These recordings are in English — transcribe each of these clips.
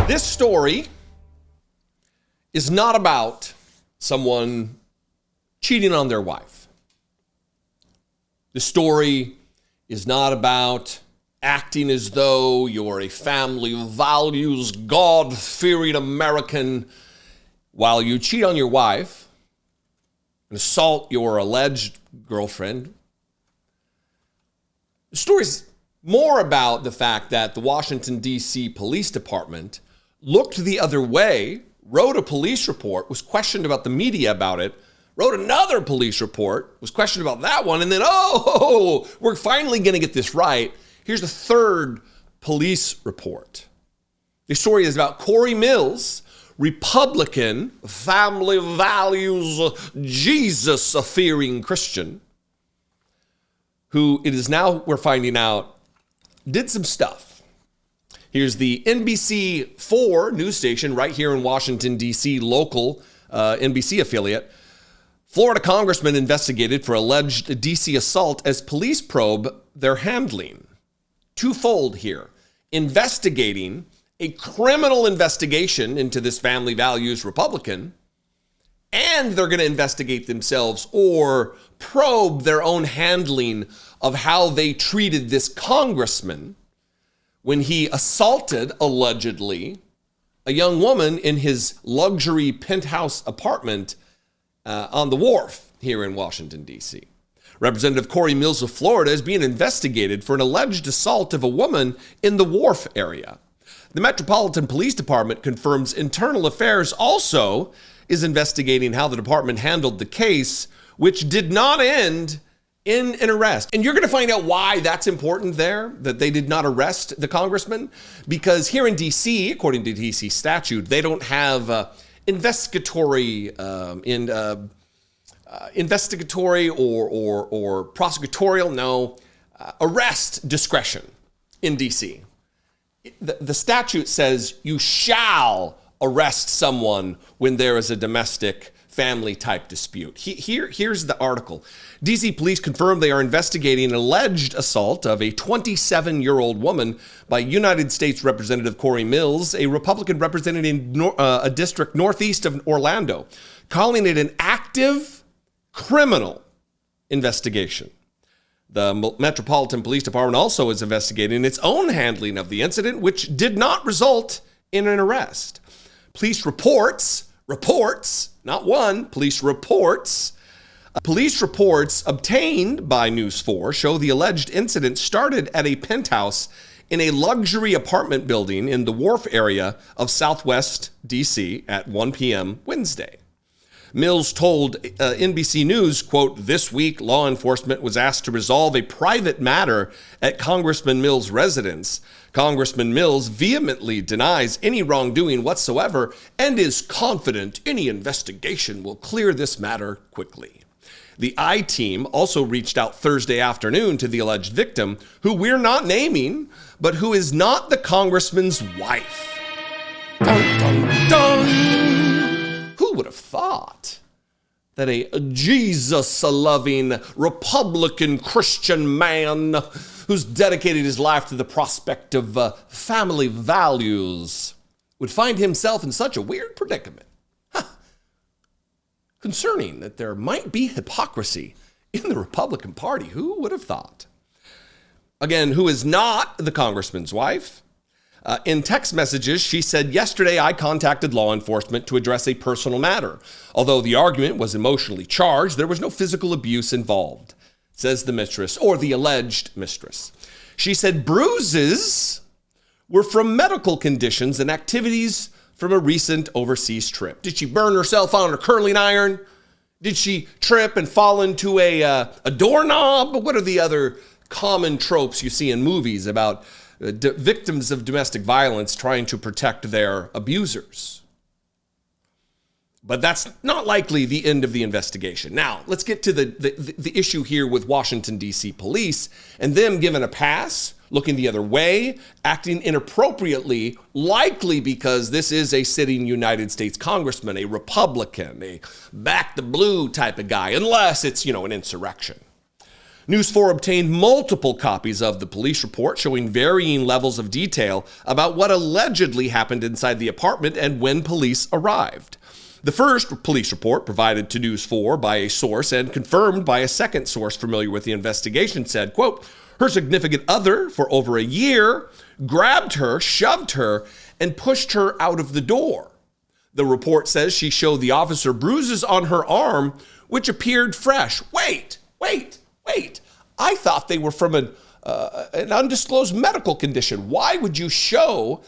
This story is not about someone cheating on their wife. The story is not about acting as though you're a family values, God-fearing American while you cheat on your wife and assault your alleged girlfriend. The story's more about the fact that the Washington, D.C. Police Department looked the other way, wrote a police report, was questioned about the media about it, wrote another police report, was questioned about that one, and then, we're finally going to get this right. Here's the third police report. The story is about Corey Mills, Republican, family values, Jesus-fearing Christian, who it is now, we're finding out, did some stuff. Here's the NBC4 news station right here in Washington, D.C., local NBC affiliate. Florida Congressman investigated for alleged D.C. assault as police probe their handling. Twofold here. Investigating a criminal investigation into this family values Republican, and they're going to investigate themselves or probe their own handling of how they treated this congressman when he assaulted, allegedly, a young woman in his luxury penthouse apartment on the wharf here in Washington, D.C. Representative Corey Mills of Florida is being investigated for an alleged assault of a woman in the wharf area. The Metropolitan Police Department confirms Internal Affairs also is investigating how the department handled the case, which did not end in an arrest. And you're going to find out why that's important there, that they did not arrest the congressman, because here in D.C., according to D.C. statute, they don't have investigatory or prosecutorial, arrest discretion in D.C. The statute says you shall arrest someone when there is a domestic family type dispute. Here's the article. D.C. police confirmed they are investigating an alleged assault of a 27-year-old woman by United States Representative Corey Mills, a Republican representing a district northeast of Orlando, calling it an active criminal investigation. The Metropolitan Police Department also is investigating its own handling of the incident, which did not result in an arrest. Police reports, not one, police reports obtained by News 4 show the alleged incident started at a penthouse in a luxury apartment building in the wharf area of Southwest D.C. at 1 p.m. Wednesday. Mills told NBC News, quote, "This week, law enforcement was asked to resolve a private matter at Congressman Mills' residence. Congressman Mills vehemently denies any wrongdoing whatsoever and is confident any investigation will clear this matter quickly." The I-Team also reached out Thursday afternoon to the alleged victim, who we're not naming, but who is not the congressman's wife. Dun, dun, dun. Who would have thought that a Jesus-loving Republican Christian man who's dedicated his life to the prospect of family values would find himself in such a weird predicament? Concerning that there might be hypocrisy in the Republican Party. Who would have thought? Again, who is not the congressman's wife? In text messages, she said, "Yesterday I contacted law enforcement to address a personal matter. Although the argument was emotionally charged, there was no physical abuse involved," says the mistress, or the alleged mistress. She said bruises were from medical conditions and activities from a recent overseas trip. Did she burn herself on her curling iron? Did she trip and fall into a doorknob? What are the other common tropes you see in movies about victims of domestic violence trying to protect their abusers? But that's not likely the end of the investigation. Now, let's get to the issue here with Washington, D.C. police and them given a pass, looking the other way, acting inappropriately, likely because this is a sitting United States congressman, a Republican, a back the blue type of guy, unless it's, an insurrection. News 4 obtained multiple copies of the police report showing varying levels of detail about what allegedly happened inside the apartment and when police arrived. The first police report, provided to News 4 by a source and confirmed by a second source familiar with the investigation, said, quote, her significant other for over a year grabbed her, shoved her, and pushed her out of the door. The report says she showed the officer bruises on her arm, which appeared fresh. Wait. I thought they were from an undisclosed medical condition. Why would you show,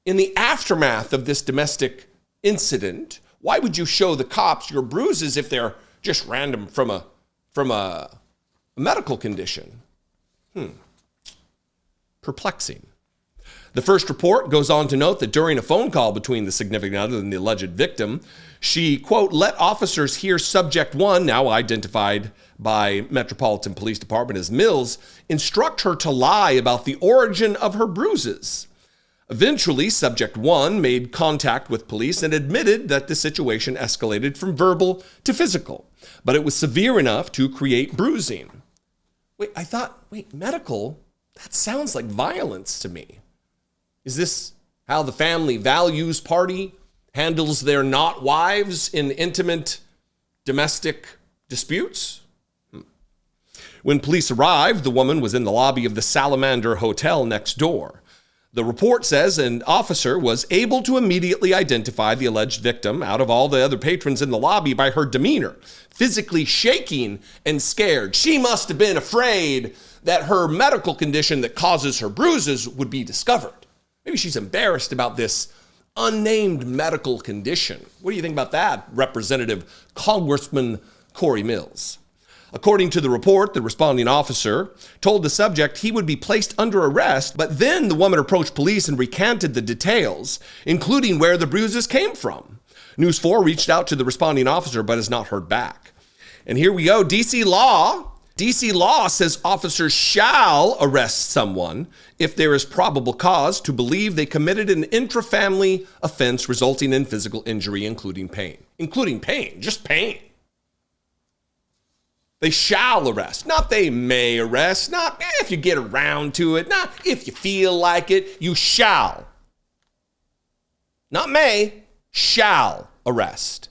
in the aftermath of this domestic incident, why would you show the cops your bruises if they're just random from a medical condition? Perplexing. The first report goes on to note that during a phone call between the significant other and the alleged victim, she, quote, let officers hear subject one, now identified by Metropolitan Police Department as Mills, instruct her to lie about the origin of her bruises. Eventually, subject one made contact with police and admitted that the situation escalated from verbal to physical, but it was severe enough to create bruising. Medical? That sounds like violence to me. Is this how the family values party handles their not wives in intimate domestic disputes? When police arrived, the woman was in the lobby of the Salamander Hotel next door. The report says an officer was able to immediately identify the alleged victim out of all the other patrons in the lobby by her demeanor, physically shaking and scared. She must have been afraid that her medical condition that causes her bruises would be discovered. Maybe she's embarrassed about this unnamed medical condition. What do you think about that, Representative Congressman Corey Mills? According to the report, the responding officer told the subject he would be placed under arrest, but then the woman approached police and recanted the details, including where the bruises came from. News 4 reached out to the responding officer, but has not heard back. And here we go. DC law says officers shall arrest someone if there is probable cause to believe they committed an intrafamily offense resulting in physical injury, including pain. Just pain. They shall arrest, not they may arrest, not if you get around to it, not if you feel like it, you shall. Not may, shall arrest.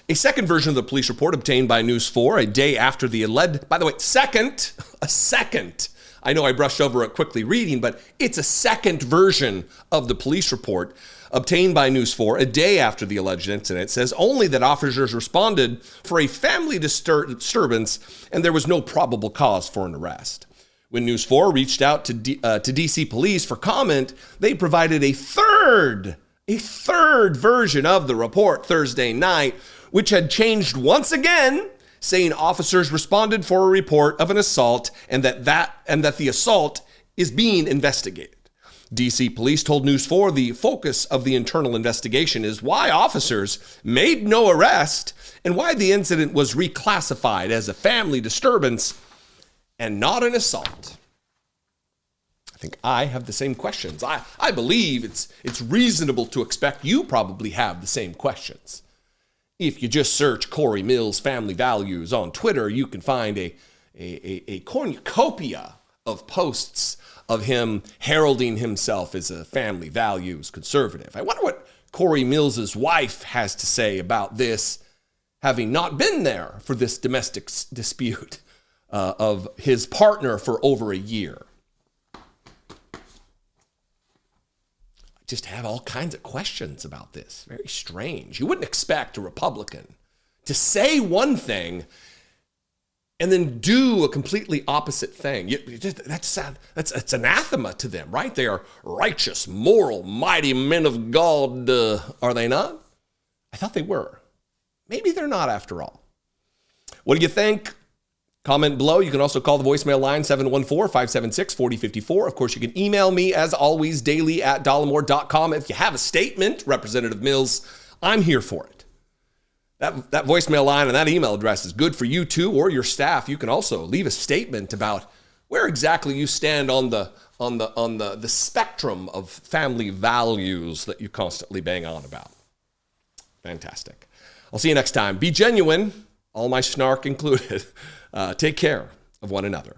A second version of the police report obtained by News 4 a day after the alleged, by the way, a second. I know I brushed over it quickly reading, but it's a second version of the police report obtained by News 4 a day after the alleged incident. It says only that officers responded for a family disturbance and there was no probable cause for an arrest. When News 4 reached out to DC police for comment, they provided a third version of the report Thursday night, which had changed once again, saying officers responded for a report of an assault and that the assault is being investigated. DC police told News 4 the focus of the internal investigation is why officers made no arrest and why the incident was reclassified as a family disturbance and not an assault. I think I have the same questions. I believe it's reasonable to expect you probably have the same questions. If you just search Corey Mills family values on Twitter, you can find a cornucopia of posts of him heralding himself as a family values conservative. I wonder what Corey Mills's wife has to say about this, having not been there for this domestic dispute of his partner for over a year. I just have all kinds of questions about this. Very strange. You wouldn't expect a Republican to say one thing and then do a completely opposite thing. That's anathema to them, right? They are righteous, moral, mighty men of God, are they not? I thought they were. Maybe they're not after all. What do you think? Comment below. You can also call the voicemail line 714-576-4054. Of course, you can email me as always daily at dollemore.com. If you have a statement, Representative Mills, I'm here for it. That voicemail line and that email address is good for you too, or your staff. You can also leave a statement about where exactly you stand on the spectrum of family values that you constantly bang on about. Fantastic. I'll see you next time. Be genuine, all my snark included. Take care of one another.